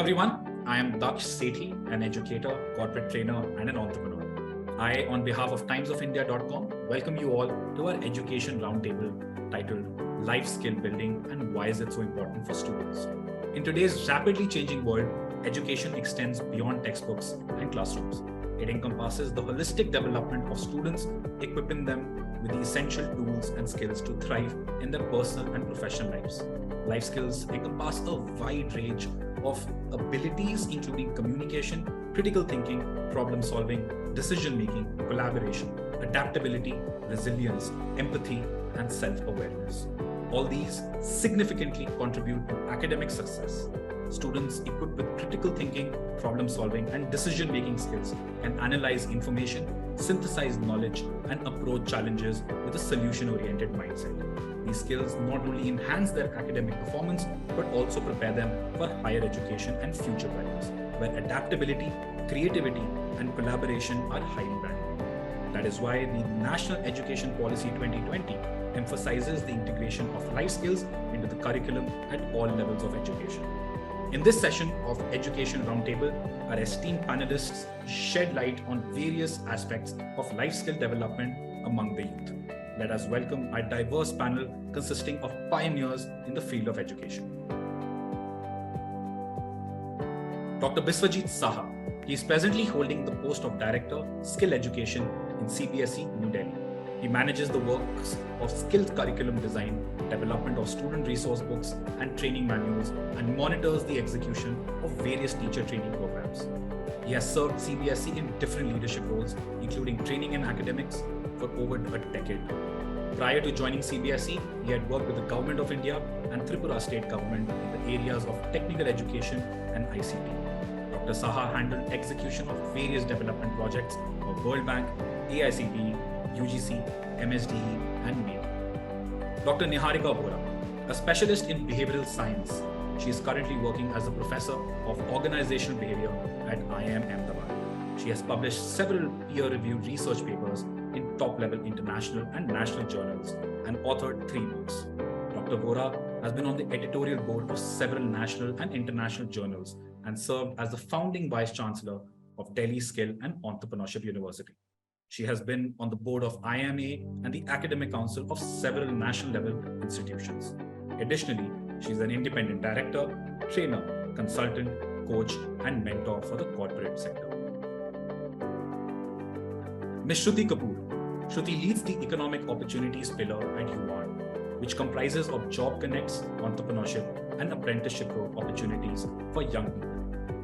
everyone, I am Daksh Sethi, an educator, corporate trainer, and an entrepreneur. I, on behalf of timesofIndia.com, welcome you all to our education roundtable titled Life Skill Building and Why is it so important for students? In today's rapidly changing world, education extends beyond textbooks and classrooms. It encompasses the holistic development of students, equipping them with the essential tools and skills to thrive in their personal and professional lives. Life skills encompass a wide range of abilities, including communication, critical thinking, problem solving, decision making, collaboration, adaptability, resilience, empathy, and self-awareness. All these significantly contribute to academic success. Students equipped with critical thinking, problem solving, and decision making skills can analyze information, synthesize knowledge, and approach challenges with a solution-oriented mindset. These skills not only enhance their academic performance, but also prepare them for higher education and future careers, where adaptability, creativity, and collaboration are highly valued. That is why the National Education Policy 2020 emphasizes the integration of life skills into the curriculum at all levels of education. In this session of Education Roundtable, our esteemed panelists shed light on various aspects of life skill development among the youth. Let us welcome our diverse panel consisting of pioneers in the field of education. Dr. Bishwajeet Saha. He is presently holding the post of Director, Skill Education in CBSE, New Delhi. He manages the works of skilled curriculum design, development of student resource books and training manuals, and monitors the execution of various teacher training programs. He has served CBSE in different leadership roles, including training in academics, for over a decade. Prior to joining CBSE, he had worked with the Government of India and Tripura State Government in the areas of technical education and ICT. Dr. Saha handled execution of various development projects of World Bank, AICTE, UGC, MSDE, and NATE. Dr. Neharika Vohra, a specialist in behavioral science. She is currently working as a professor of organizational behavior at IIM Ahmedabad. She has published several peer-reviewed research papers in top-level international and national journals and authored 3 books. Dr. Vohra has been on the editorial board of several national and international journals and served as the founding vice-chancellor of Delhi Skill and Entrepreneurship University. She has been on the board of IMA and the academic council of several national-level institutions. Additionally, she is an independent director, trainer, consultant, coach, and mentor for the corporate sector. Ms. Shruti Kapoor. Shruti leads the Economic Opportunities pillar at YuWaah, which comprises of job connects, entrepreneurship, and apprenticeship opportunities for young people.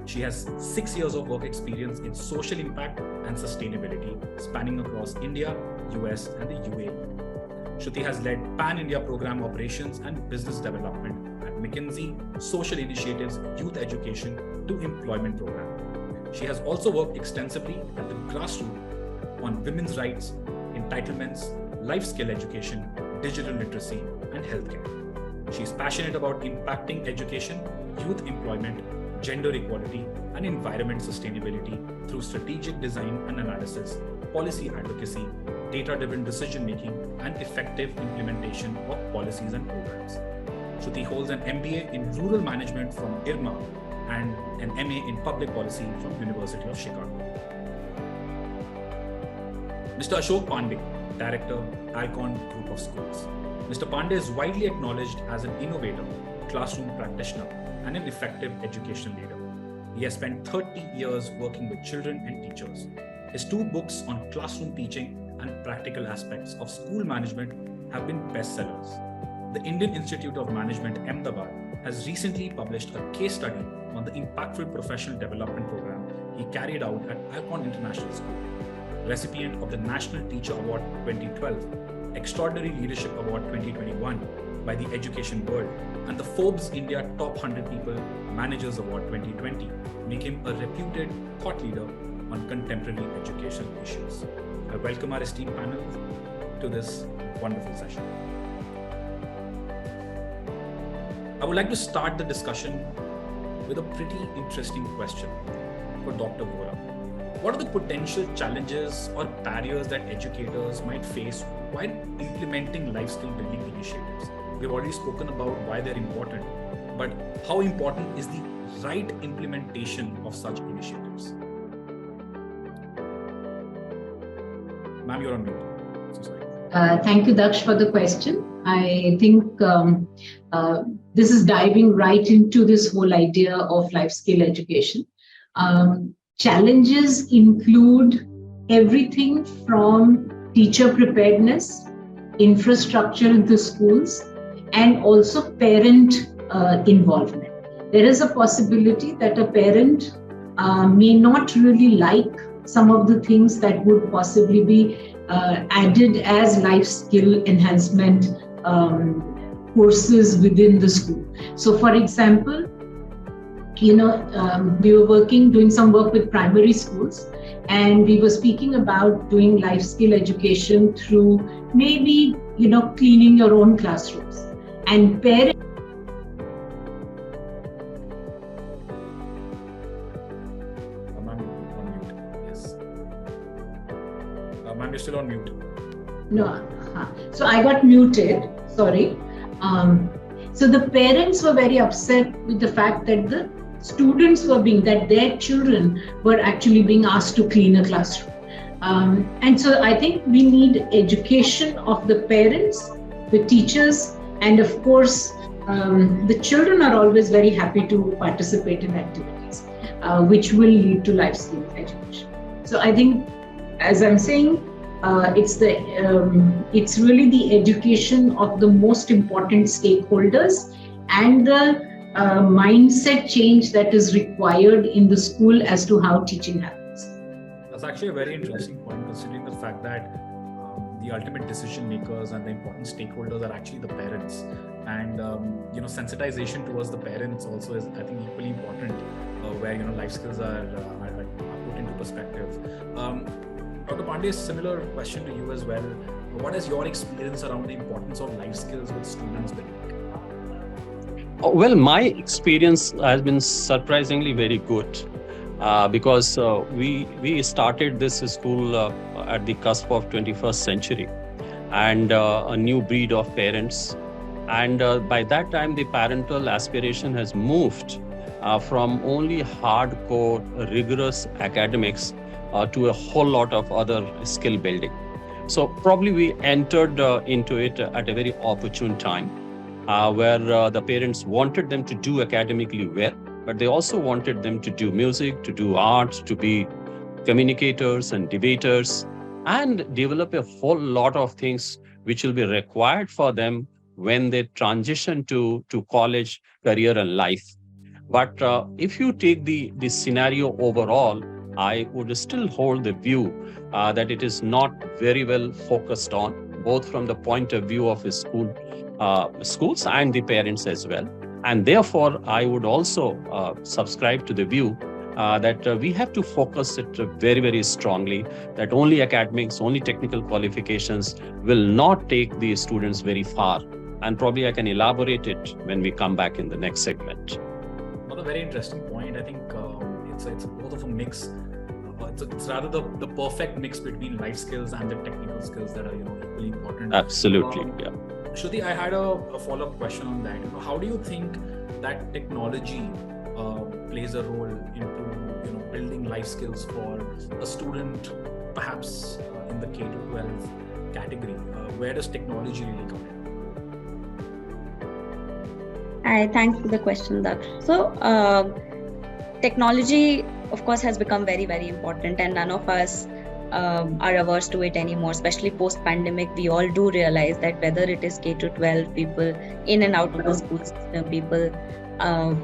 She has 6 years of work experience in social impact and sustainability, spanning across India, US, and the UAE. Shruti has led Pan-India program operations and business development at McKinsey, Social Initiatives, Youth Education to Employment Program. She has also worked extensively at the grassroots on women's rights, entitlements, life skill education, digital literacy, and healthcare. She is passionate about impacting education, youth employment, gender equality, and environment sustainability through strategic design and analysis, policy advocacy, data-driven decision-making, and effective implementation of policies and programs. Shruti holds an MBA in Rural Management from IRMA and an MA in Public Policy from University of Chicago. Mr. Ashok Pandey, Director, Ahlcon Group of Schools. Mr. Pandey is widely acknowledged as an innovator, classroom practitioner, and an effective educational leader. He has spent 30 years working with children and teachers. His 2 books on classroom teaching and practical aspects of school management have been bestsellers. The Indian Institute of Management, Ahmedabad, has recently published a case study on the impactful professional development program he carried out at Ahlcon International School. Recipient of the National Teacher Award 2012, Extraordinary Leadership Award 2021 by the Education World, and the Forbes India Top 100 People Managers Award 2020 make him a reputed thought leader on contemporary educational issues. I welcome our esteemed panel to this wonderful session. I would like to start the discussion with a pretty interesting question for Dr. Vohra. What are the potential challenges or barriers that educators might face while implementing life skill building initiatives? We've already spoken about why they're important, but how important is the right implementation of such initiatives? Ma'am, you're on mute. So sorry. Thank you, Daksh, for the question. I think this is diving right into this whole idea of life skill education. Challenges include everything from teacher preparedness, infrastructure in the schools, and also parent involvement. There is a possibility that a parent may not really like some of the things that would possibly be added as life skill enhancement courses within the school. So, for example, we were doing some work with primary schools, and we were speaking about doing life skill education through maybe, cleaning your own classrooms. And parents. Ma'am, you're still on mute. No, so I got muted, sorry. So the parents were very upset with the fact that the students that their children were actually being asked to clean a classroom. And so I think we need education of the parents, the teachers, and of course, the children are always very happy to participate in activities, which will lead to life skill education. So I think, as I'm saying, it's really the education of the most important stakeholders and the mindset change that is required in the school as to how teaching happens. That's actually a very interesting point, considering the fact that the ultimate decision makers and the important stakeholders are actually the parents, and sensitization towards the parents also is, I think, equally important, where life skills are put into perspective. Dr. Pandey, similar question to you as well. What is your experience around the importance of life skills with students? Well, my experience has been surprisingly very good because we started this school at the cusp of 21st century and a new breed of parents. And by that time, the parental aspiration has moved from only hardcore, rigorous academics to a whole lot of other skill building. So probably we entered into it at a very opportune time where the parents wanted them to do academically well, but they also wanted them to do music, to do art, to be communicators and debaters, and develop a whole lot of things which will be required for them when they transition to college, career and life. But if you take the scenario overall, I would still hold the view that it is not very well focused on, both from the point of view of schools and the parents as well. And therefore, I would also subscribe to the view that we have to focus it very, very strongly, that only academics, only technical qualifications will not take the students very far. And probably I can elaborate it when we come back in the next segment. Another very interesting point. I think it's both of a mix. It's rather the perfect mix between life skills and the technical skills that are equally important. Absolutely, yeah. Shruti, I had a follow-up question on that. How do you think that technology plays a role into building life skills for a student, perhaps in the K-12 category? Where does technology really come in? Thanks for the question, Daksh. So, technology, of course, has become very, very important, and none of us are averse to it anymore. Especially post-pandemic, we all do realize that whether it is K-12 people in and out of the school system, people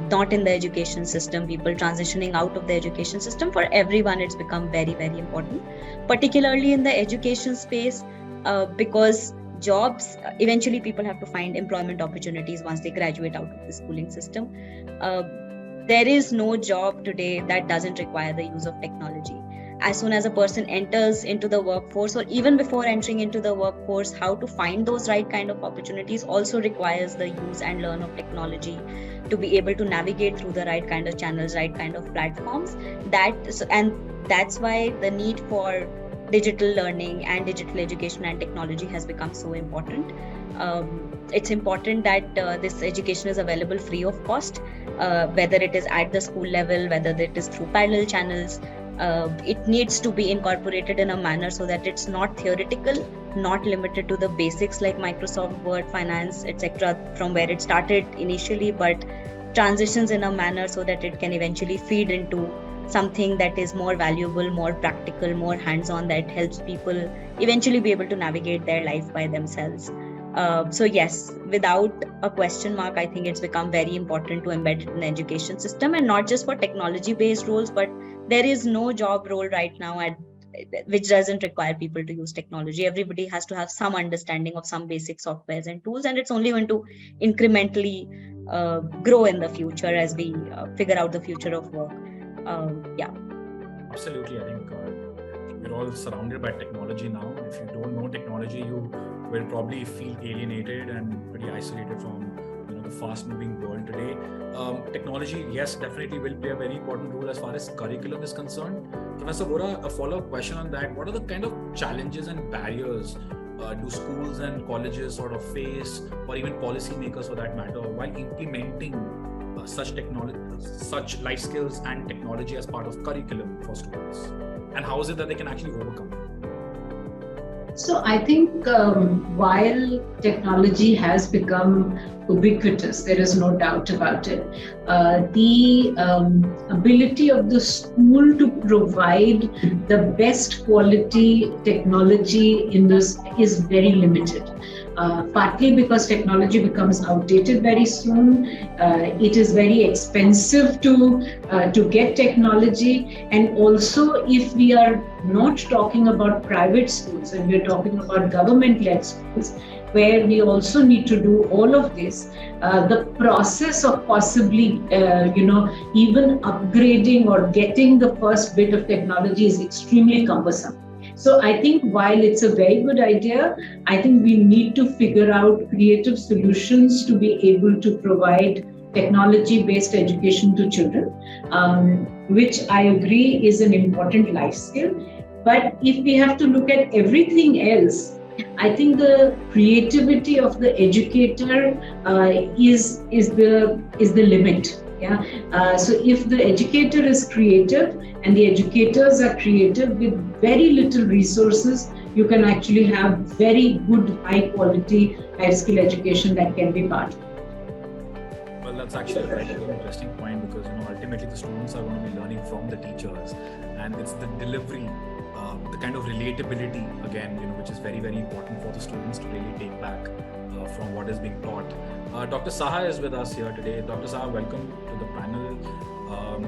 not in the education system, people transitioning out of the education system, for everyone it's become very, very important, particularly in the education space, because jobs, eventually people have to find employment opportunities once they graduate out of the schooling system. There is no job today that doesn't require the use of technology. As soon as a person enters into the workforce, or even before entering into the workforce, how to find those right kind of opportunities also requires the use and learn of technology to be able to navigate through the right kind of channels, right kind of platforms. That's why the need for digital learning and digital education and technology has become so important. it's important that this education is available free of cost, whether it is at the school level, whether it is through parallel channels. It needs to be incorporated in a manner so that it's not theoretical, not limited to the basics like Microsoft Word, Finance, etc., from where it started initially, but transitions in a manner so that it can eventually feed into something that is more valuable, more practical, more hands-on, that helps people eventually be able to navigate their life by themselves. So yes, without a question mark, I think it's become very important to embed it in the education system, and not just for technology-based roles, but there is no job role right now which doesn't require people to use technology. Everybody has to have some understanding of some basic softwares and tools, and it's only going to incrementally grow in the future as we figure out the future of work. Yeah. Absolutely. I think we're all surrounded by technology now. If you don't know technology, you will probably feel alienated and pretty isolated from the fast-moving world today. Technology, yes, definitely will play a very important role as far as curriculum is concerned. Professor Vohra, a follow-up question on that. What are the kind of challenges and barriers do schools and colleges sort of face, or even policymakers for that matter, while implementing such technology, such life skills and technology as part of curriculum for students? And how is it that they can actually overcome it? So I think while technology has become ubiquitous, there is no doubt about it, the ability of the school to provide the best quality technology in this is very limited. Partly because technology becomes outdated very soon. It is very expensive to get technology, and also if we are not talking about private schools and we're talking about government-led schools, where we also need to do all of this, the process of possibly even upgrading or getting the first bit of technology is extremely cumbersome. So I think while it's a very good idea, I think we need to figure out creative solutions to be able to provide technology-based education to children, which I agree is an important life skill. But if we have to look at everything else, I think the creativity of the educator is the limit. Yeah. So if the educator is creative and the educators are creative with very little resources, you can actually have very good, high quality life skill education that can be part of. Well, that's actually a very interesting point, because ultimately the students are going to be learning from the teachers, and it's the delivery, the kind of relatability again, which is very, very important for the students to really take back from what is being taught. Dr. Saha is with us here today. Dr. Saha, welcome to the panel.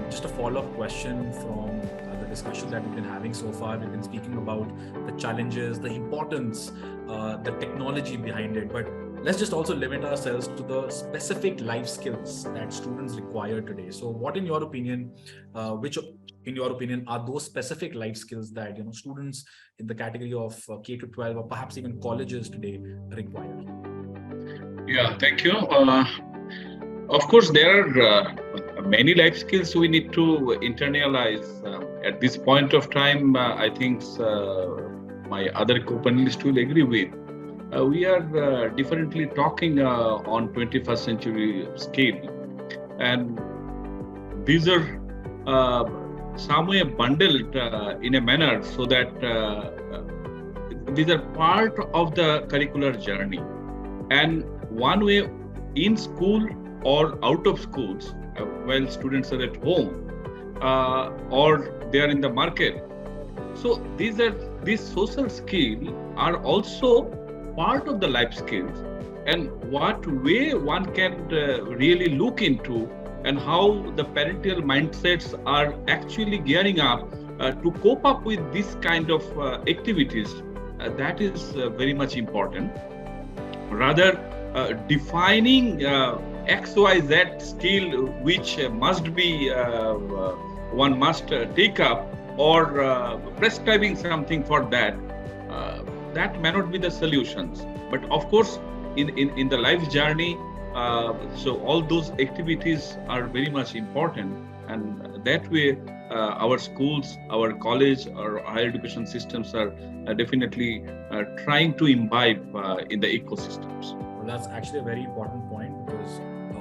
Just a follow-up question from the discussion that we've been having so far. We've been speaking about the challenges, the importance, the technology behind it, but let's just also limit ourselves to the specific life skills that students require today. So what, in your opinion, are those specific life skills that students in the category of K to 12 or perhaps even colleges today require? Yeah, thank you. Of course, there are many life skills we need to internalize. At this point of time, I think my other co-panelists will agree with. We are differently talking on 21st century scale, and these are somewhere bundled in a manner so that these are part of the curricular journey. And one way, in school or out of schools, while students are at home or they are in the market. So these social skills are also part of the life skills, and what way one can really look into, and how the parental mindsets are actually gearing up to cope up with this kind of activities. That is very much important. Rather, defining XYZ skill which must be one must take up, or prescribing something for that, that may not be the solutions. But of course, in the life journey, so all those activities are very much important, and that way our schools, our college, our higher education systems are definitely trying to imbibe in the ecosystems. Well, That's actually a very important point, because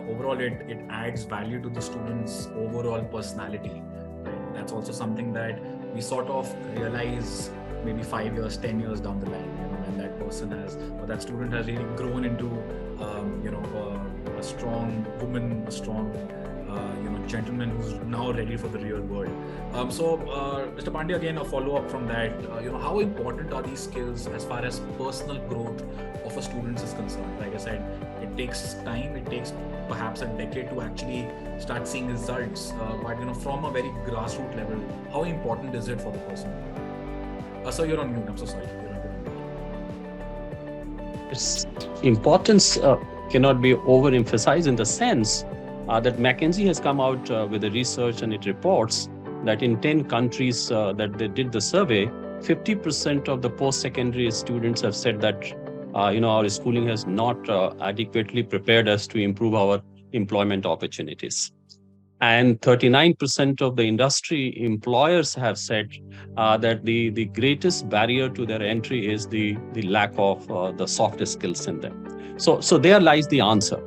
overall it adds value to the students' overall personality. Right? That's also something that we sort of realize maybe 5 years, 10 years down the line, when that person has, or that student has really grown into, a strong woman, a strong, gentleman who's now ready for the real world. Mr. Pandey, again, a follow-up from that. How important are these skills as far as personal growth of a student is concerned? Like I said, it takes time. It takes perhaps a decade to actually start seeing results. But from a very grassroots level, how important is it for the person? Sir, you're on mute. I'm so sorry. Its importance cannot be overemphasized in the sense that McKinsey has come out with the research, and it reports that in 10 countries that they did the survey, 50% of the post-secondary students have said that our schooling has not adequately prepared us to improve our employment opportunities. And 39% of the industry employers have said that the greatest barrier to their entry is the lack of the soft skills in them. So there lies the answer.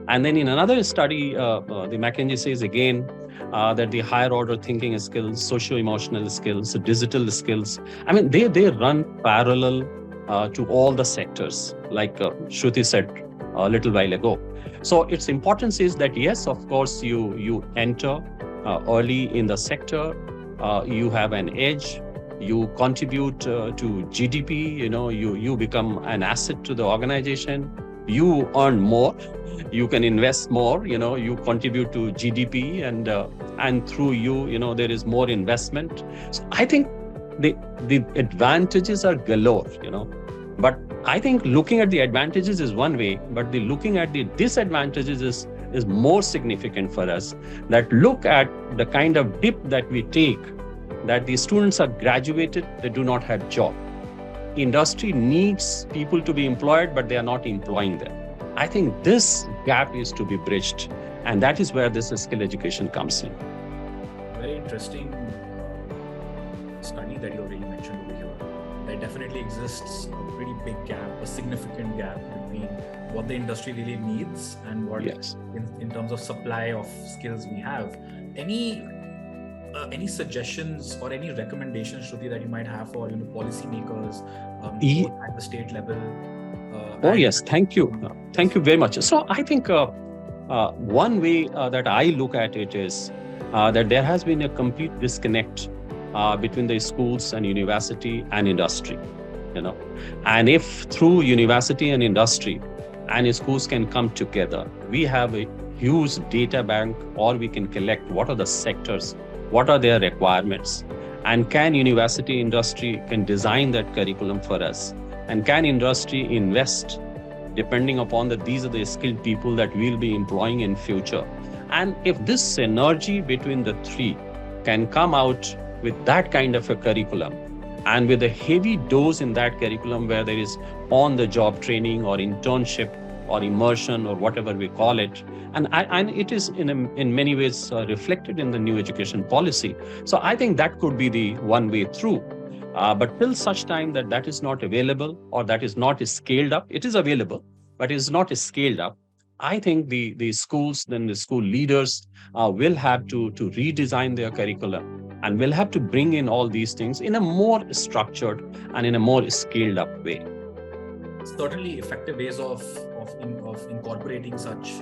And then in another study, the McKinsey says again that the higher order thinking skills, socio-emotional skills, digital skills, they run parallel to all the sectors, like Shruti said a little while ago. So its importance is that, yes, of course, you enter early in the sector, you have an edge, you contribute to GDP, you become an asset to the organization, you earn more, you can invest more, you contribute to GDP, and through you, there is more investment. So I think the advantages are galore, but I think looking at the advantages is one way, but looking at the disadvantages is more significant for us. That look at the kind of dip that we take, that the students are graduated, they do not have job. Industry needs people to be employed, but they are not employing them. I think this gap is to be bridged, and that is where this skill education comes in. Very interesting study that you already mentioned over here. There definitely exists a pretty big gap, a significant gap between what the industry really needs and what, yes, in terms of supply of skills we have. Any suggestions or any recommendations, Shruti, that you might have for policymakers both at the state level? Yes, thank you very much. So I think one way that I look at it is that there has been a complete disconnect between the schools and university and industry, and if through university and industry and schools can come together, we have a huge data bank, or we can collect what are the sectors, what are their requirements, and can university industry can design that curriculum for us, and can industry invest depending upon that these are the skilled people that we'll be employing in future. And if this synergy between the three can come out with that kind of a curriculum, and with a heavy dose in that curriculum where there is on-the-job training or internship or immersion or whatever we call it, and it is in many ways reflected in the new education policy. So I think that could be the one way through. But till such time that is not available, or that is not scaled up, it is available, but it is not scaled up. I think the schools, then the school leaders will have to redesign their curriculum, and will have to bring in all these things in a more structured and in a more scaled up way. Certainly effective ways of incorporating such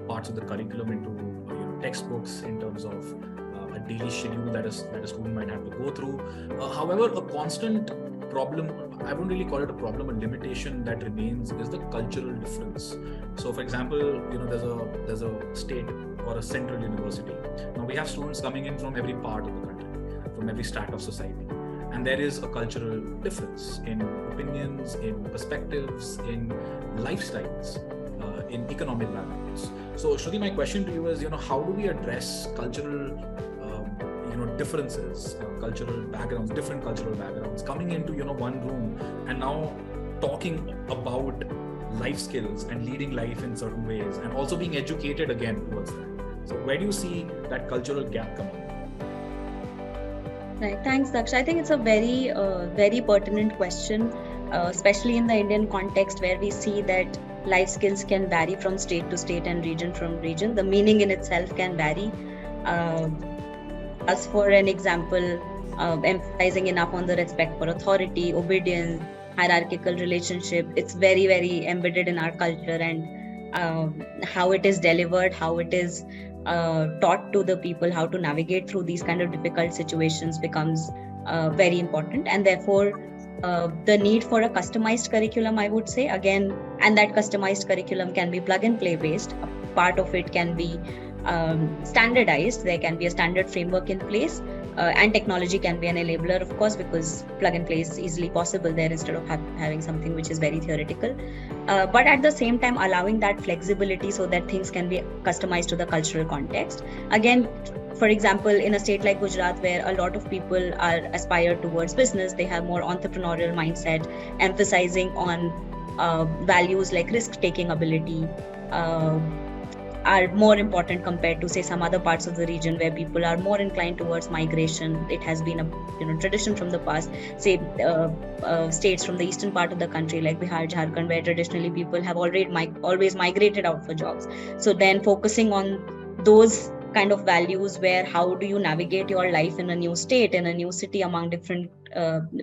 parts of the curriculum into textbooks, in terms of a daily schedule that a student might have to go through. However, a constant problem, I wouldn't really call it a problem, a limitation that remains, is the cultural difference. So for example, there's a state or a central university. Now we have students coming in from every part of the country, from every strata of society. And there is a cultural difference in opinions, in perspectives, in lifestyles, in economic backgrounds. So Shruti, my question to you is, how do we address cultural differences, cultural backgrounds, different cultural backgrounds, coming into one room and now talking about life skills and leading life in certain ways, and also being educated again towards that. So where do you see that cultural gap coming in? Right. Thanks, Daksh. I think it's a very pertinent question, especially in the Indian context, where we see that life skills can vary from state to state and region from region. The meaning in itself can vary. As for an example, emphasizing enough on the respect for authority, obedience, hierarchical relationship, it's very, very embedded in our culture, and how it is delivered, how it is taught to the people, how to navigate through these kind of difficult situations becomes very important. And therefore, the need for a customized curriculum, I would say, again, and that customized curriculum can be plug and play based. A part of it can be standardized. There can be a standard framework in place, and technology can be an enabler, of course, because plug and play is easily possible there instead of having something which is very theoretical. But at the same time, allowing that flexibility so that things can be customized to the cultural context. Again, for example, in a state like Gujarat, where a lot of people are aspired towards business, they have more entrepreneurial mindset, emphasizing on values like risk-taking ability, are more important compared to, say, some other parts of the region where people are more inclined towards migration. It has been a tradition from the past. Say states from the eastern part of the country like Bihar, Jharkhand, where traditionally people have always migrated out for jobs. So then focusing on those kind of values, where how do you navigate your life in a new state, in a new city, among different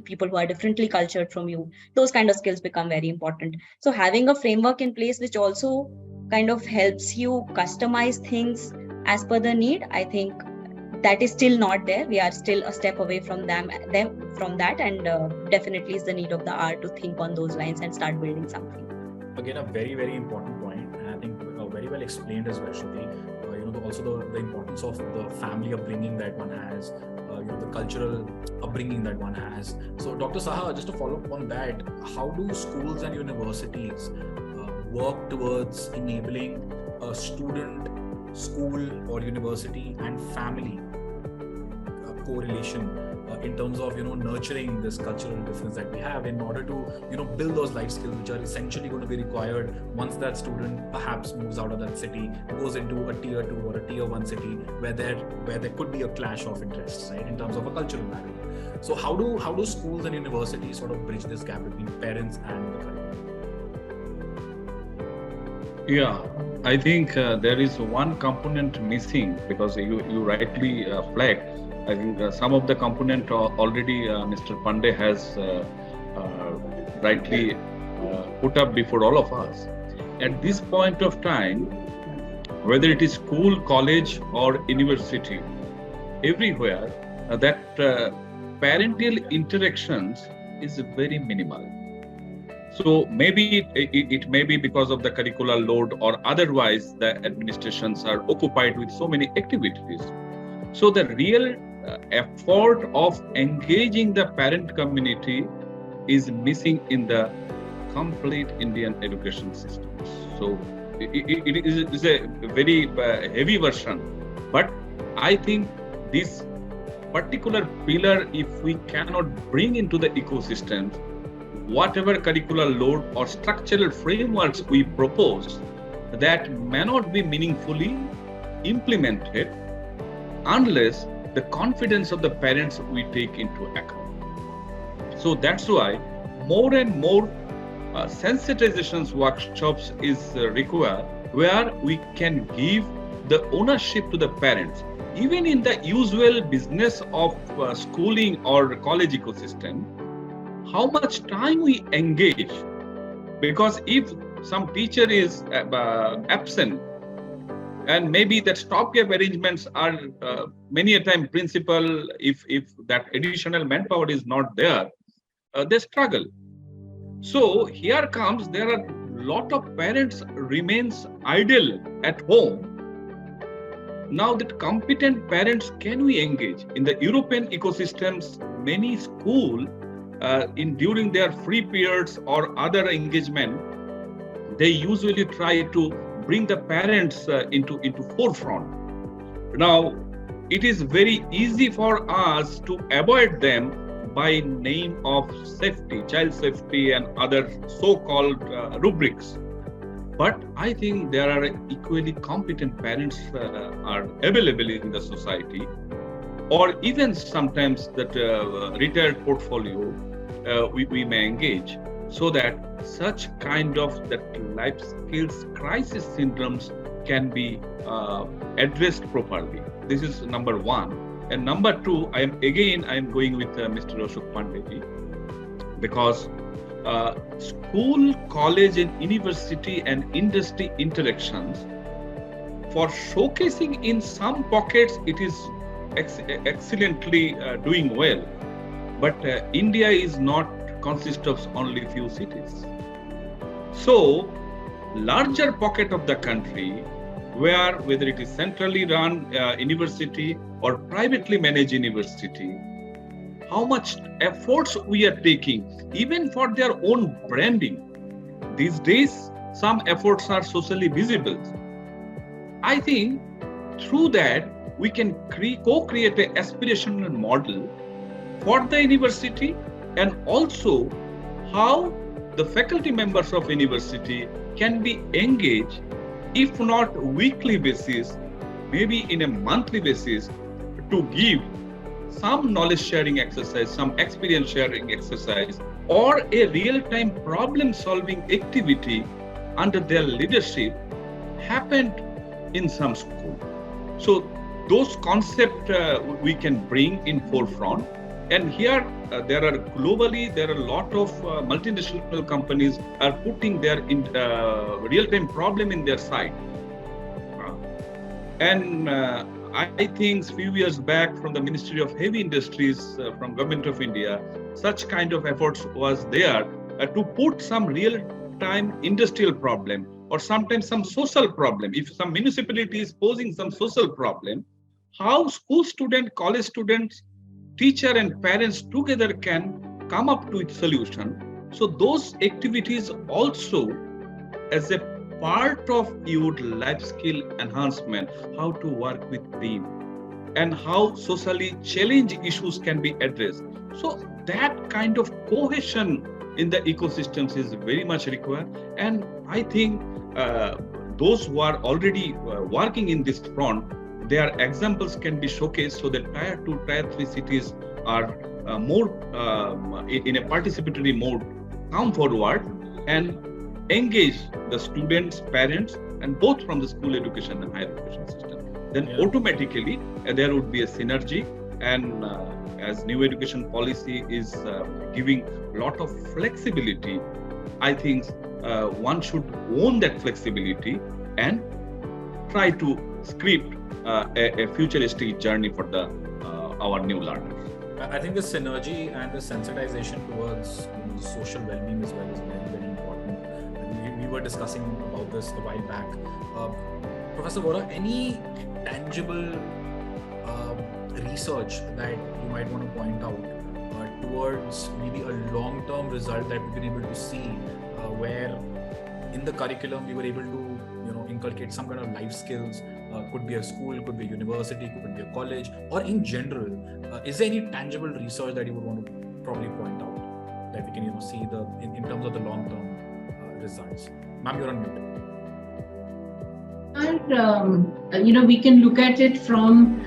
people who are differently cultured from you, those kind of skills become very important. So having a framework in place which also kind of helps you customize things as per the need, I think that is still not there. We are still a step away from them from that, and definitely is the need of the hour to think on those lines and start building something. Again, a very, very important point, and I think very well explained as well, Shruti. Also the importance of the family upbringing that one has, the cultural upbringing that one has. So Dr. Saha, just to follow up on that, how do schools and universities work towards enabling a student, school or university and family correlation in terms of nurturing this cultural difference that we have, in order to build those life skills which are essentially going to be required once that student perhaps moves out of that city, goes into a tier 2 or a tier 1 city where there could be a clash of interests, right, in terms of a cultural barrier. So how do schools and universities sort of bridge this gap between parents and the curriculum? Yeah, I think there is one component missing, because you rightly flagged. I think some of the component already Mr. Pandey has rightly put up before all of us. At this point of time, whether it is school, college or university, everywhere that parental interactions is very minimal. So maybe it may be because of the curricular load, or otherwise the administrations are occupied with so many activities. So the real effort of engaging the parent community is missing in the complete Indian education system. So it is a very heavy version, but I think this particular pillar, if we cannot bring into the ecosystem, whatever curricular load or structural frameworks we propose, that may not be meaningfully implemented unless the confidence of the parents we take into account. So that's why more and more sensitizations workshops is required, where we can give the ownership to the parents. Even in the usual business of schooling or college ecosystem, how much time we engage, because if some teacher is absent, and maybe that stopgap arrangements are many a time principal, if that additional manpower is not there, they struggle. So here comes, there are a lot of parents remains idle at home. Now that competent parents can we engage? In the European ecosystems, many schools during their free periods or other engagement, they usually try to bring the parents into forefront. Now, it is very easy for us to avoid them by name of safety, child safety and other so-called rubrics. But I think there are equally competent parents are available in the society, or even sometimes that retired portfolio we may engage. so that such kind of that life skills crisis syndromes can be addressed properly. This is number one. And number two, I am going with Mr. Ashok Pandey, because school, college, and university and industry interactions, for showcasing in some pockets, it is excellently doing well. But India is not consist of only few cities. So, larger pocket of the country, where whether it is centrally run university or privately managed university, how much efforts we are taking, even for their own branding. These days, some efforts are socially visible. I think through that, we can co-create an aspirational model for the university, and also how the faculty members of university can be engaged, if not weekly basis, maybe in a monthly basis, to give some knowledge sharing exercise, some experience sharing exercise, or a real-time problem solving activity under their leadership happened in some school. So those concepts we can bring in forefront. And here there are a lot of multinational companies are putting their real-time problem in their site. And I think few years back from the Ministry of Heavy Industries from Government of India, such kind of efforts was there to put some real-time industrial problem or sometimes some social problem. If some municipality is posing some social problem, how school students, college students, teacher and parents together can come up to its solution. So those activities also as a part of your life skill enhancement, how to work with team and how socially challenged issues can be addressed. So that kind of cohesion in the ecosystems is very much required. And I think those who are already working in this front, their examples can be showcased so that tier 2, tier 3 cities are more in a participatory mode, come forward and engage the students, parents, and both from the school education and higher education system. Then automatically there would be a synergy, and as new education policy is giving a lot of flexibility, I think one should own that flexibility and try to script a futuristic journey for our new learners. I think the synergy and the sensitization towards social well-being as well is very, very important. We were discussing about this a while back. Professor Vohra, any tangible research that you might want to point out towards maybe a long-term result that we've been able to see, where in the curriculum we were able to inculcate some kind of life skills? Could be a school, could be a university, could be a college, or in general, is there any tangible research that you would want to probably point out that we can see in terms of the long-term results? Ma'am, you're on mute. And we can look at it from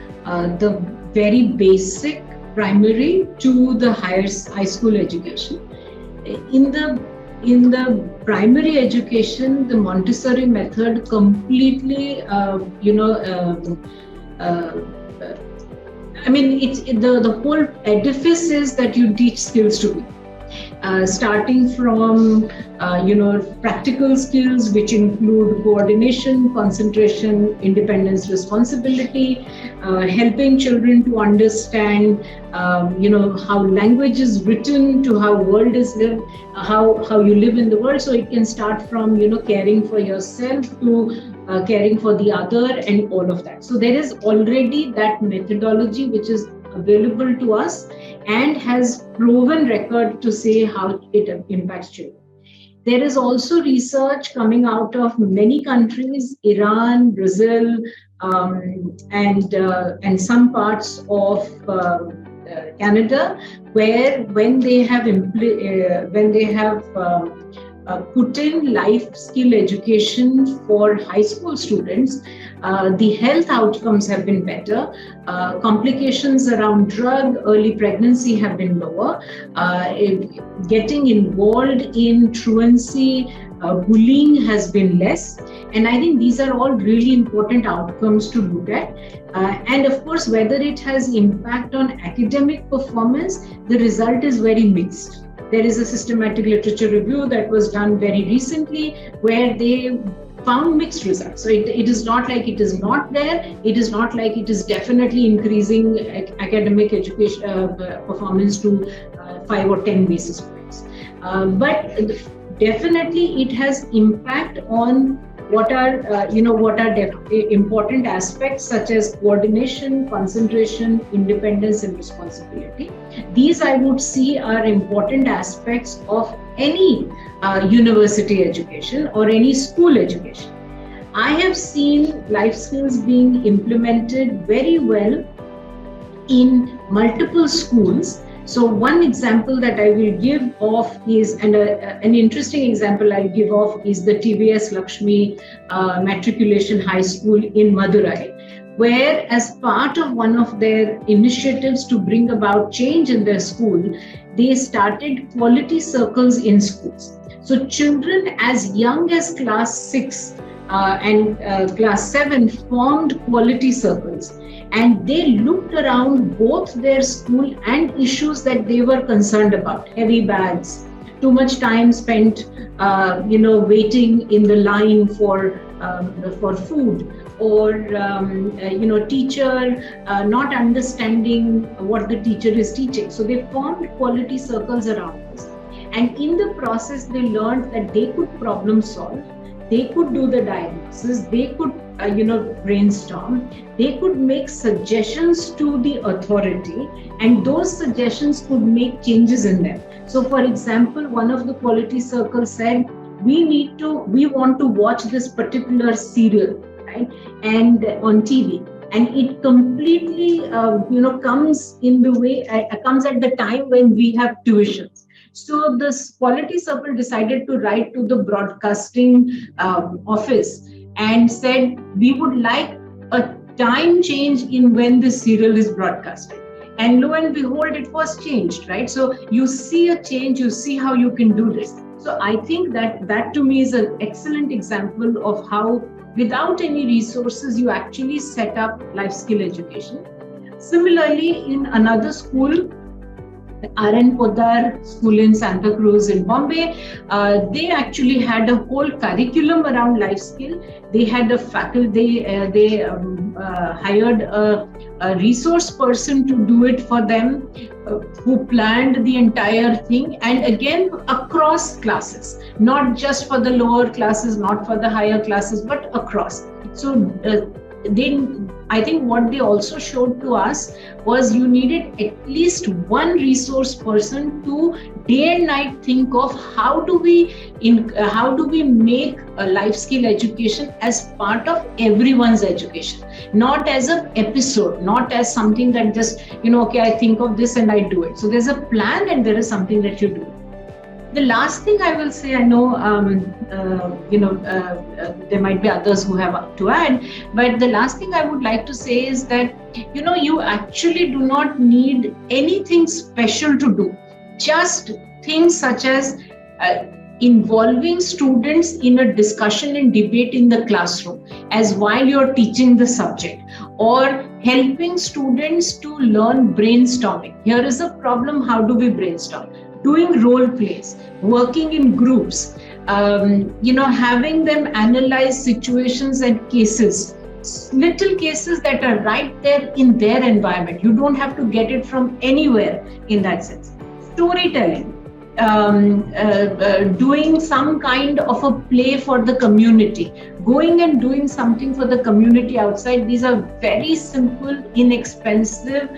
the very basic primary to the high school education. In the primary education, the Montessori method completely, the whole edifice is that you teach skills to be. Starting from, practical skills, which include coordination, concentration, independence, responsibility, helping children to understand, how language is written, to how world is lived, how you live in the world. So it can start from, caring for yourself to caring for the other and all of that. So there is already that methodology which is available to us and has proven record to say how it impacts children. There is also research coming out of many countries, Iran, Brazil, and some parts of Canada, where when they have put in life skill education for high school students, the health outcomes have been better. Complications around drug, early pregnancy have been lower. Getting involved in truancy, bullying has been less. And I think these are all really important outcomes to look at. And of course, whether it has impact on academic performance, the result is very mixed. There is a systematic literature review that was done very recently where they found mixed results. So it is not like it is not there. It is not like it is definitely increasing academic education performance to 5 or 10 basis points. But definitely it has impact on what are important aspects such as coordination, concentration, independence, and responsibility. These I would see are important aspects of any university education or any school education. I have seen life skills being implemented very well in multiple schools. So one example that I will give of is, and an interesting example I'll give of is the TVS Lakshmi Matriculation High School in Madurai, where as part of one of their initiatives to bring about change in their school, they started quality circles in schools. So children as young as class 6 and class 7 formed quality circles. And they looked around both their school and issues that they were concerned about: heavy bags, too much time spent, waiting in the line for food, or teacher not understanding what the teacher is teaching. So they formed quality circles around this, and in the process, they learned that they could problem solve. They could do the diagnosis, they could brainstorm, they could make suggestions to the authority, and those suggestions could make changes in them. So for example, one of the quality circles said, we want to watch this particular serial, right? And on TV. And it completely, comes in the way, comes at the time when we have tuitions. So this quality circle decided to write to the broadcasting office and said, we would like a time change in when this serial is broadcasted. And lo and behold, it was changed, right? So you see a change, you see how you can do this. So I think that to me is an excellent example of how without any resources, you actually set up life skill education. Similarly, in another school, R.N. Poddar School in Santa Cruz in Bombay, they actually had a whole curriculum around life skill. They had a faculty, they hired a resource person to do it for them, who planned the entire thing, and again across classes, not just for the lower classes, not for the higher classes, but across. So I think what they also showed to us was you needed at least one resource person to day and night think of how do we make a life skill education as part of everyone's education, not as an episode, not as something that just, okay, I think of this and I do it. So there's a plan and there is something that you do. The last thing I will say, I know, there might be others who have to add, but the last thing I would like to say is that, you actually do not need anything special to do. Just things such as involving students in a discussion and debate in the classroom as while you're teaching the subject, or helping students to learn brainstorming. Here is a problem, how do we brainstorm? Doing role plays, working in groups, having them analyze situations and cases, little cases that are right there in their environment. You don't have to get it from anywhere in that sense. Storytelling, doing some kind of a play for the community, going and doing something for the community outside. These are very simple, inexpensive,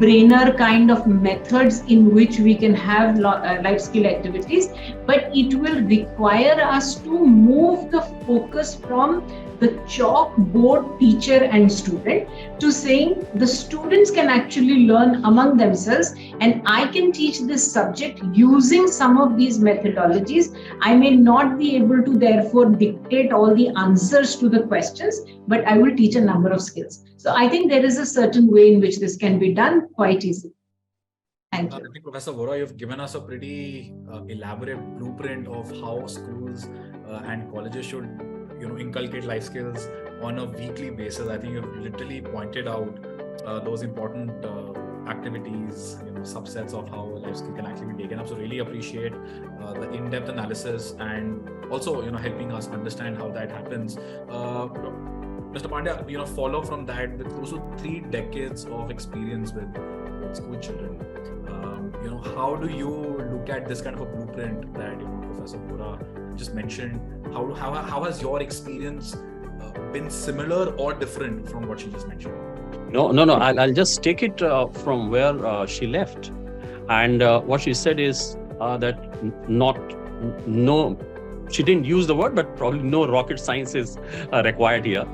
brainer kind of methods in which we can have life skill activities, but it will require us to move the focus from the chalkboard teacher and student to saying the students can actually learn among themselves, and I can teach this subject using some of these methodologies. I may not be able to therefore dictate all the answers to the questions, but I will teach a number of skills. So I think there is a certain way in which this can be done quite easily. Thank you. I think Professor Vohra, you've given us a pretty elaborate blueprint of how schools and colleges should inculcate life skills on a weekly basis. I think you've literally pointed out those important activities, subsets of how life skill can actually be taken up. So really appreciate the in-depth analysis and also helping us understand how that happens. Mr. Pandey, follow from that with close to 3 decades of experience with school children. How do you look at this kind of a blueprint that Professor Vohra just mentioned? How has your experience been similar or different from what she just mentioned? No. I'll just take it from where she left, and what she said is that she didn't use the word, but probably no rocket science is required here.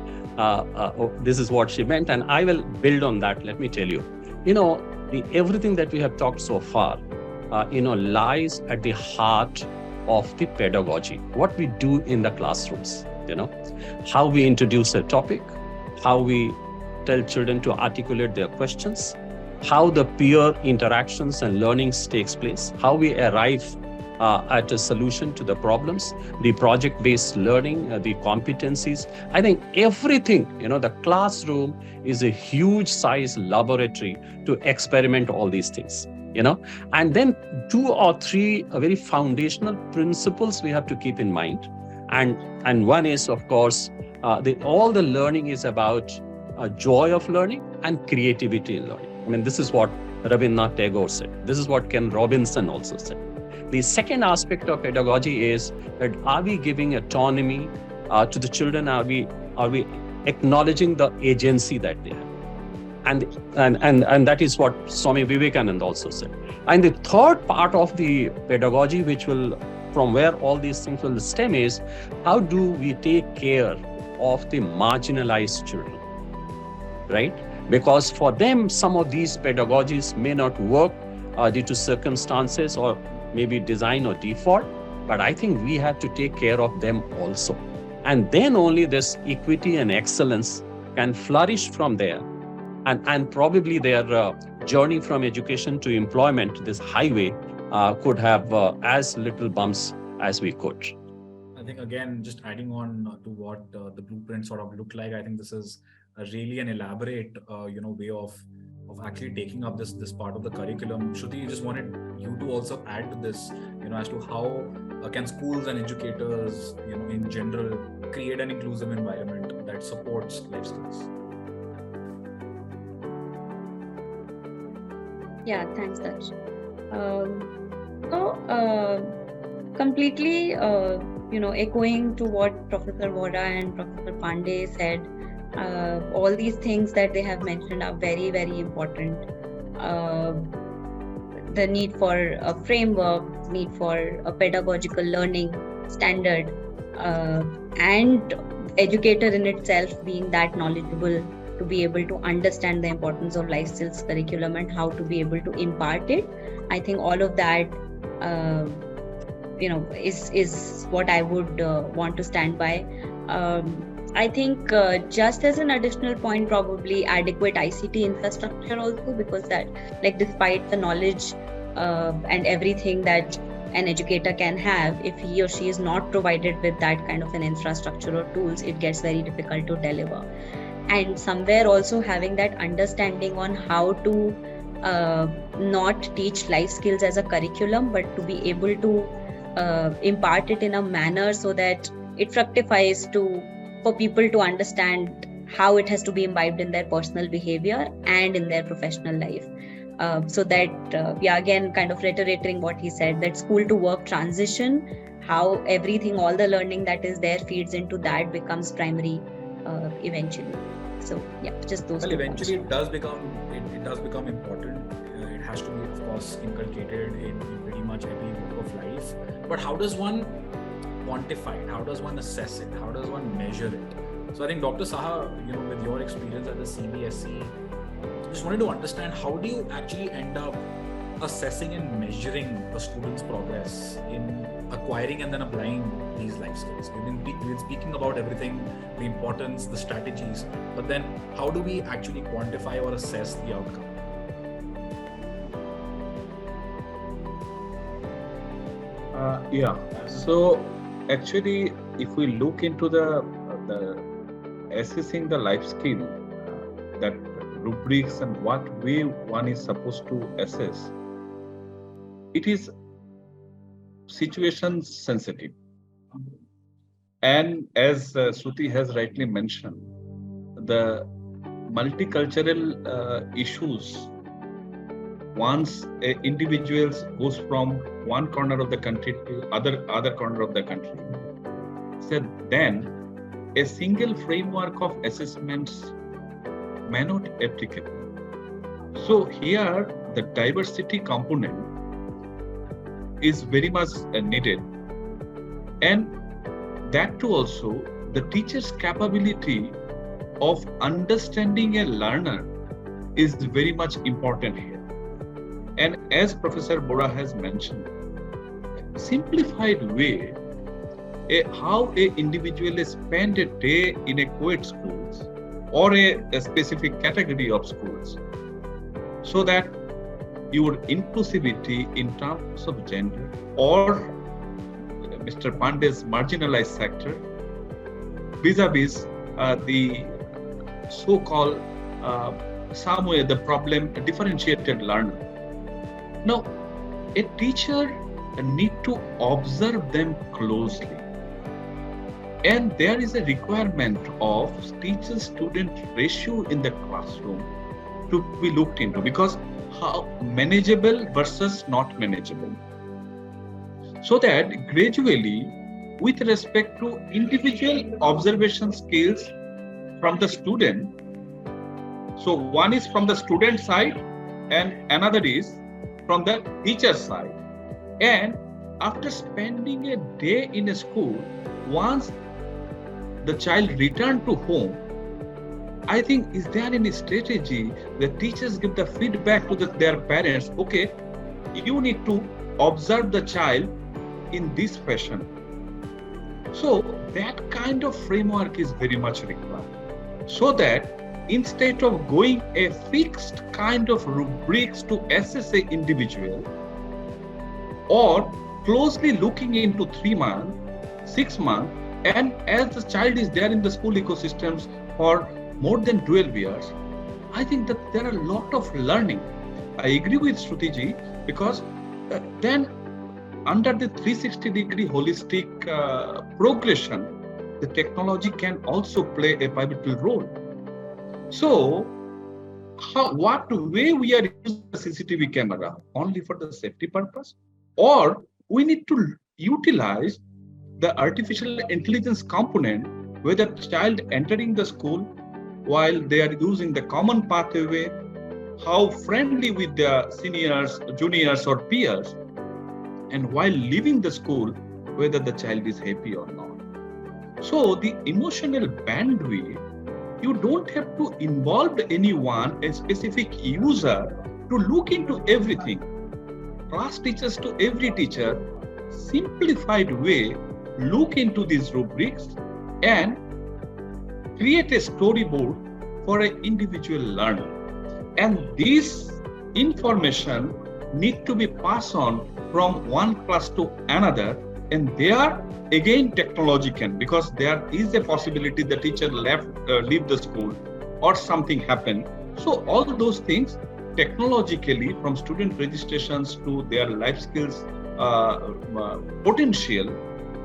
This is what she meant, and I will build on that. Let me tell you, everything that we have talked so far, lies at the heart of the pedagogy. What we do in the classrooms, how we introduce a topic, how we tell children to articulate their questions, how the peer interactions and learnings takes place, how we arrive at a solution to the problems, the project-based learning, the competencies. I think everything, the classroom is a huge size laboratory to experiment all these things, and then 2 or 3 very foundational principles we have to keep in mind. And one is, of course, all the learning is about joy of learning and creativity in learning. I mean, this is what Rabindranath Tagore said. This is what Ken Robinson also said. The second aspect of pedagogy is that are we giving autonomy to the children? Are we acknowledging the agency that they have? And that is what Swami Vivekananda also said. And the third part of the pedagogy, which will, from where all these things will stem, is how do we take care of the marginalized children, right? Because for them, some of these pedagogies may not work due to circumstances or maybe design or default, but I think we have to take care of them also. And then only this equity and excellence can flourish from there. And probably their journey from education to employment, this highway, could have as little bumps as we could. I think, again, just adding on to what the blueprint sort of looked like, I think this is really an elaborate, way of actually taking up this part of the curriculum. Shruti, just wanted you to also add to this, as to how can schools and educators, in general, create an inclusive environment that supports life skills. Yeah, thanks, Darsh. Completely, echoing to what Professor Vohra and Professor Pandey said, all these things that they have mentioned are very, very important. The need for a framework, need for a pedagogical learning standard, and educator in itself being that knowledgeable to be able to understand the importance of life skills curriculum and how to be able to impart it. I think all of that, is what I would want to stand by. I think just as an additional point, probably adequate ICT infrastructure also, because that, despite the knowledge and everything that an educator can have, if he or she is not provided with that kind of an infrastructure or tools, it gets very difficult to deliver. And somewhere also having that understanding on how to not teach life skills as a curriculum, but to be able to impart it in a manner so that it fructifies for people to understand how it has to be imbibed in their personal behavior and in their professional life. So that, again, kind of reiterating what he said, that school to work transition, how everything, all the learning that is there feeds into that becomes primary eventually. So yeah, just those Well, two eventually points. it does become important. It has to be, of course, inculcated in pretty much every walk of life. But how does one quantify it? How does one assess it? How does one measure it? So I think Dr. Saha, with your experience at the CBSE, just wanted to understand, how do you actually end up assessing and measuring a student's progress in acquiring and then applying these life skills? We've been speaking about everything, the importance, the strategies, but then how do we actually quantify or assess the outcome? So actually, if we look into the assessing the life skill, that rubrics and what way one is supposed to assess, it is situation sensitive. And as Shruti has rightly mentioned, the multicultural issues, once an individual goes from one corner of the country to other corner of the country, so then a single framework of assessments may not applicable. So here the diversity component is very much needed, and that too also the teacher's capability of understanding a learner is very much important here. And as Professor Vohra has mentioned, simplified way, how a individual spend a day in a co-ed schools or a specific category of schools, so that your inclusivity in terms of gender or Mr. Pandey's marginalized sector vis-a-vis the so-called somewhere the problem differentiated learner. Now, a teacher need to observe them closely, and there is a requirement of teacher-student ratio in the classroom to be looked into, because how manageable versus not manageable, so that gradually, with respect to individual observation skills from the student, so one is from the student side and another is from the teacher side. And after spending a day in a school, once the child returned to home, I think, is there any strategy the teachers give the feedback to their parents? Okay, you need to observe the child in this fashion. So that kind of framework is very much required, so that instead of going a fixed kind of rubrics to assess an individual, or closely looking into 3 months, 6 months, and as the child is there in the school ecosystems for more than 12 years, I think that there are a lot of learning. I agree with Shruti ji, because then under the 360-degree holistic progression, the technology can also play a pivotal role. So, what way we are using the CCTV camera? Only for the safety purpose? Or we need to utilize the artificial intelligence component where the child entering the school, while they are using the common pathway, how friendly with their seniors, juniors or peers, and while leaving the school, whether the child is happy or not. So the emotional bandwidth, you don't have to involve anyone, a specific user, to look into everything. Class teachers to every teacher, simplified way, look into these rubrics and create a storyboard for an individual learner. And this information need to be passed on from one class to another, and there again technology can, because there is a possibility the teacher leave the school or something happen. So all those things technologically, from student registrations to their life skills potential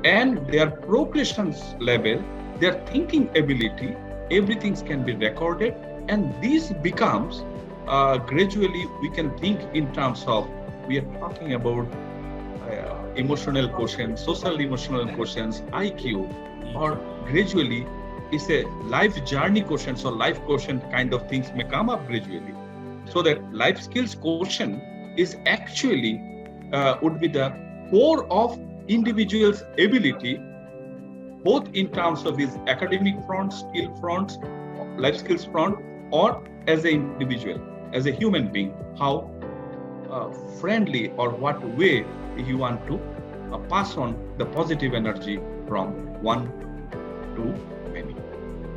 and their progression level, their thinking ability, everything can be recorded, and this becomes gradually we can think in terms of, we are talking about emotional quotient, social emotional quotients, IQ, or gradually it's a life journey questions or life question kind of things may come up gradually. So that life skills question is actually would be the core of individual's ability, both in terms of his academic front, skill front, life skills front, or as an individual, as a human being, how friendly or what way you want to pass on the positive energy from one to many.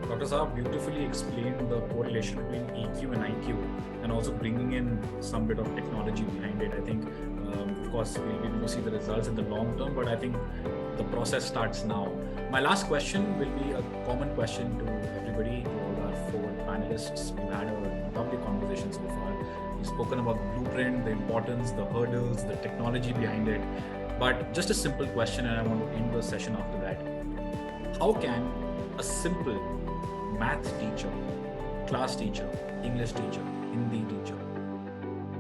Dr. Saha beautifully explained the correlation between EQ and IQ, and also bringing in some bit of technology behind it. I think, of course, we'll be able to see the results in the long term, but I think the process starts now. My last question will be a common question to everybody, to all our 4 panelists. We've had a lovely conversation so far. We've spoken about the blueprint, the importance, the hurdles, the technology behind it. But just a simple question, and I want to end the session after that. How can a simple math teacher, class teacher, English teacher, Hindi teacher,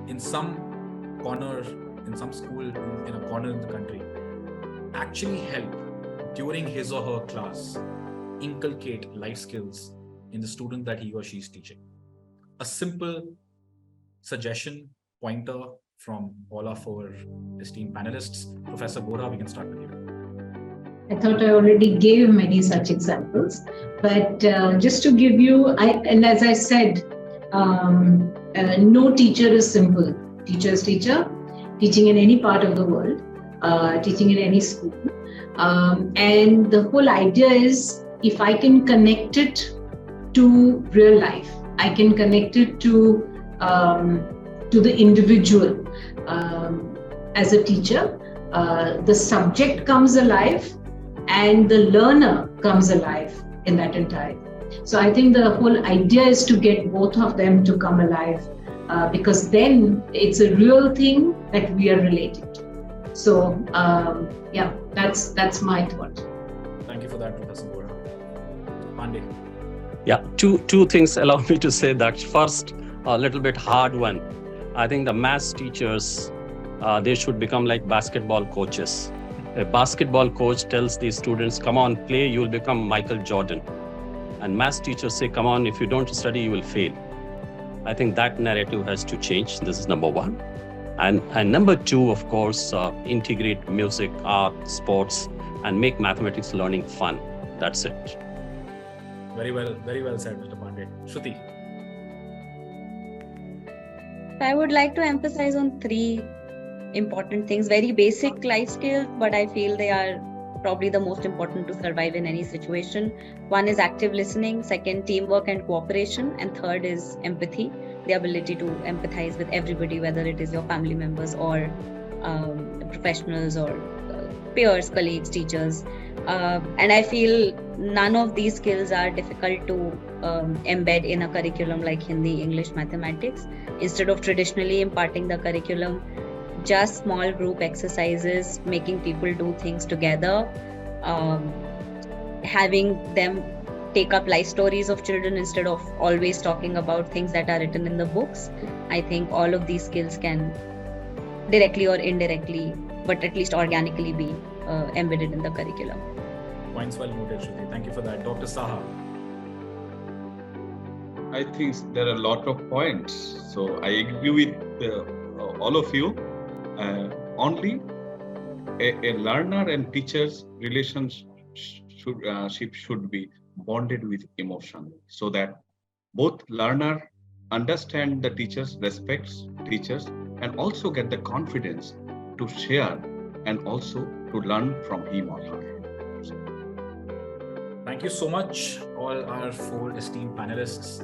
in some corner, in some school, in a corner of the country, actually help during his or her class inculcate life skills in the student that he or she is teaching? A simple suggestion, pointer from all of our esteemed panelists. Professor Vohra, we can start with you. I thought I already gave many such examples, but just to give you, and as I said, no teacher is simple. Teacher is teacher, teaching in any part of the world, teaching in any school. And the whole idea is, if I can connect it to real life, I can connect it to the individual. As a teacher, the subject comes alive and the learner comes alive in that entire. So I think the whole idea is to get both of them to come alive, because then it's a real thing that we are related to. So yeah, that's my thought. Thank you for that, Professor Vohra. Pandey. Yeah, two things allow me to say that. First, a little bit hard one. I think the maths teachers, they should become like basketball coaches. A basketball coach tells the students, come on, play, you will become Michael Jordan. And maths teachers say, come on, if you don't study, you will fail. I think that narrative has to change. This is number 1. And number 2, of course, integrate music, art, sports, and make mathematics learning fun. That's it. Very well said, Mr. Pandey. Shruti. I would like to emphasize on 3 important things, very basic life skills, but I feel they are probably the most important to survive in any situation. 1 is active listening, 2nd, teamwork and cooperation, and 3rd is empathy, the ability to empathize with everybody, whether it is your family members or professionals or peers, colleagues, teachers. And I feel none of these skills are difficult to embed in a curriculum like Hindi, English, mathematics. Instead of traditionally imparting the curriculum, just small group exercises, making people do things together, having them take up life stories of children instead of always talking about things that are written in the books. I think all of these skills can directly or indirectly, but at least organically be embedded in the curriculum. Points well noted, Shruti. Thank you for that. Dr. Saha. I think there are a lot of points. So I agree with all of you. Only a learner and teacher's relationship should be bonded with emotion, so that both learner understand the teachers, respects teachers, and also get the confidence to share and also to learn from him or her. Thank you so much, all our 4 esteemed panelists.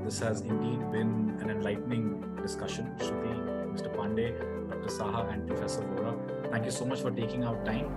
This has indeed been an enlightening discussion. Shruti, Mr. Pandey, Dr. Saha, and Professor Vohra, thank you so much for taking out time.